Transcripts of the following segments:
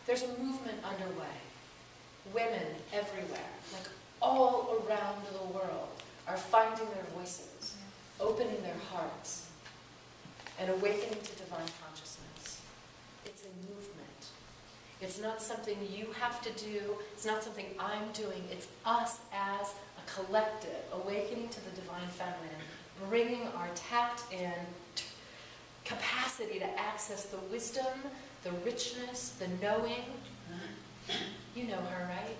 There's a movement underway. Women everywhere, like all around the world, are finding their voices, opening their hearts, and awakening to divine consciousness. It's a movement. It's not something you have to do. It's not something I'm doing. It's us as a collective awakening to the divine feminine, bringing our tapped-in capacity to access the wisdom, the richness, the knowing. You know her, right?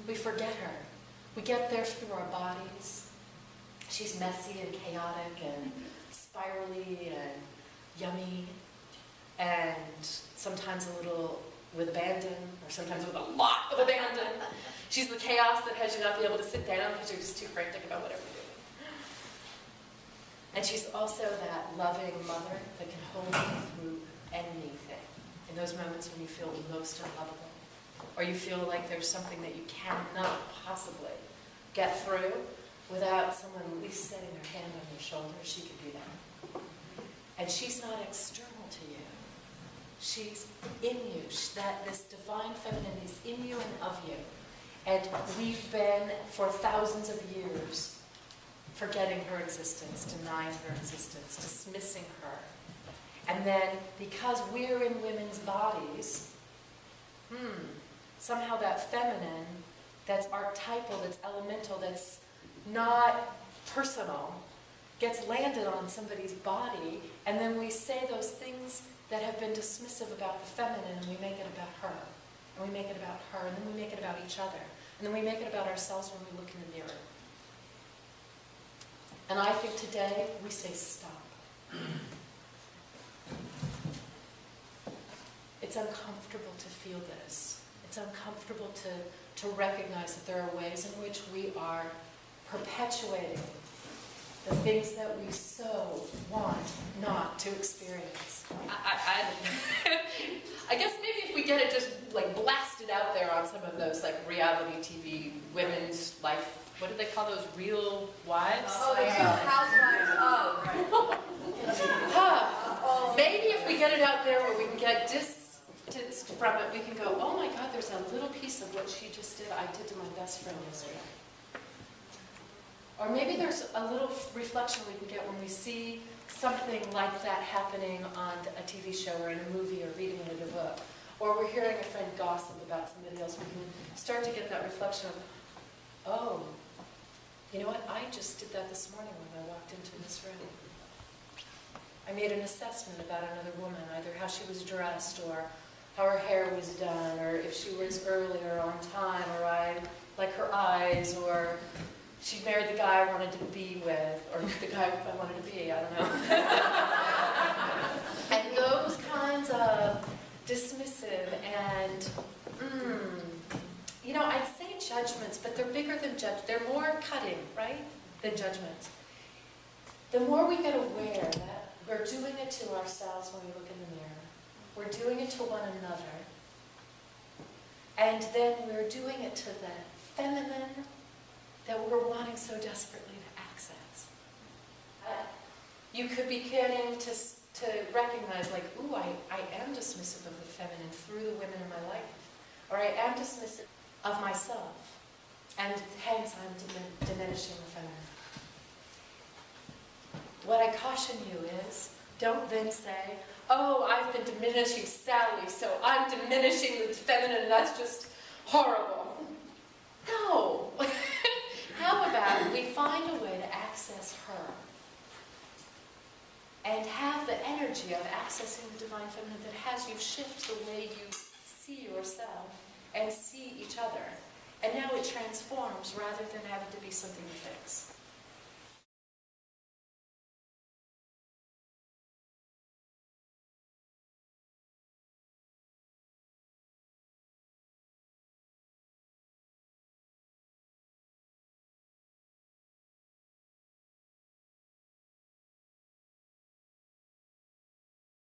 We forget her. We get there through our bodies. She's messy and chaotic and spirally and yummy and sometimes a little with abandon or sometimes with a lot of abandon. She's the chaos that has you not be able to sit down because you're just too frantic about whatever you're doing. And she's also that loving mother that can hold you through anything. In those moments when you feel most unlovable, or you feel like there's something that you cannot possibly get through without someone at least setting their hand on your shoulder, she can do that. And she's not external to you. She's in you. This divine feminine is in you and of you. And we've been, for thousands of years, forgetting her existence, denying her existence, dismissing her. And then, because we're in women's bodies, somehow that feminine, that's archetypal, that's elemental, that's not personal, gets landed on somebody's body, and then we say those things that have been dismissive about the feminine, and we make it about her. And we make it about her, and then we make it about each other. And then we make it about ourselves when we look in the mirror. And I think today, we say stop. It's uncomfortable to feel this. It's uncomfortable to recognize that there are ways in which we are perpetuating the things that we so want not to experience. I guess maybe if we get it just like blasted out there on some of those like reality TV women's life, what do they call those, real wives? Oh, the housewives. Oh, right. Maybe if we get it out there where we can get distanced from it, we can go, oh my God, there's a little piece of what she just did, I did to my best friend yesterday. Or maybe there's a little reflection we can get when we see something like that happening on a TV show or in a movie or reading in a book. Or we're hearing a friend gossip about somebody else. We can start to get that reflection of, oh, you know what? I just did that this morning when I walked into this room. I made an assessment about another woman, either how she was dressed or how her hair was done, or if she was early or on time, or I like her eyes, or she married the guy I wanted to be with, or the guy I wanted to be, I don't know. And those kinds of dismissive and, you know, I'd say judgments, but they're bigger than they're more cutting, right, than judgments. The more we get aware that we're doing it to ourselves when we look in the mirror, we're doing it to one another, and then we're doing it to the feminine that we're wanting so desperately to access. You could be getting to recognize, like, ooh, I am dismissive of the feminine through the women in my life, or I am dismissive of myself, and hence I'm diminishing the feminine. What I caution you is, don't then say, oh, I've been diminishing Sally, so I'm diminishing the feminine, and that's just horrible. No. How about we find a way to access her and have the energy of accessing the divine feminine that has you shift the way you see yourself and see each other. And now it transforms rather than having to be something to fix.